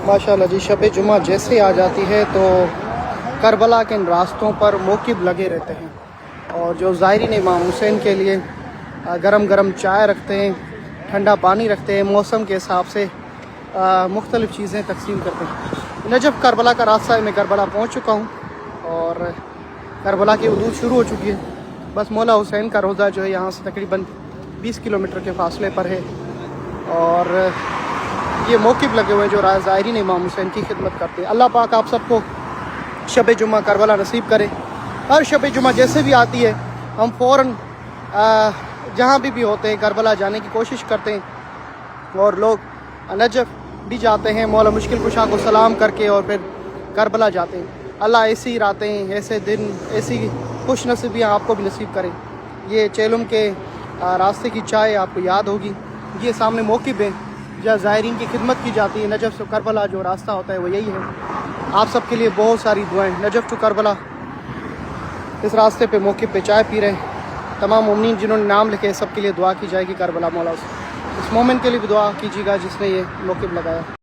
माशाल्लाह जी, शब जुमा जैसे आ जाती है तो करबला के इन रास्तों पर मौक़िफ़ लगे रहते हैं और जो ज़ायरीन इमाम हुसैन के लिए गरम गरम चाय रखते हैं, ठंडा पानी रखते हैं, मौसम के हिसाब से मुख्तलिफ़ चीज़ें तकसीम करते हैं। नजफ़ करबला का रास्ता है, मैं करबला पहुँच चुका हूँ और करबला की हुदूद शुरू हो चुकी है। बस मौला हुसैन का रोज़ा जो है यहाँ से तकरीबन 20 किलोमीटर के फासले पर है और ये मौक़िफ़ लगे हुए हैं जो ज़ायरीन इमाम हुसैन की खिदमत करते हैं। अल्लाह पाक आप सबको शब जुमा करबला नसीब करे। हर शब जुमा जैसे भी आती है हम फ़ौरन जहाँ भी होते हैं करबला जाने की कोशिश करते हैं और लोग नजफ़ भी जाते हैं मौला मुश्किल कुशा को सलाम करके और फिर करबला जाते हैं। अल्लाह ऐसी रातें, ऐसे दिन, ऐसी खुश नसीबियाँ आपको भी नसीब करें। ये चेलुम के रास्ते की चाय आपको याद होगी, ये सामने मौक़िफ़ है जहाँ ज़ायरीन की खिदमत की जाती है। नजफ़ से करबला जो रास्ता होता है वो यही है। आप सब के लिए बहुत सारी दुआएं। नजफ़ टू करबला इस रास्ते पे मौक़िफ़ पे चाय पी रहे हैं। तमाम मुमिनीन जिन्होंने नाम लिखे सब के लिए दुआ की जाएगी करबला मौला से। इस मोमिन के लिए भी दुआ कीजिएगा जिसने ये मौक़िफ़ लगाया।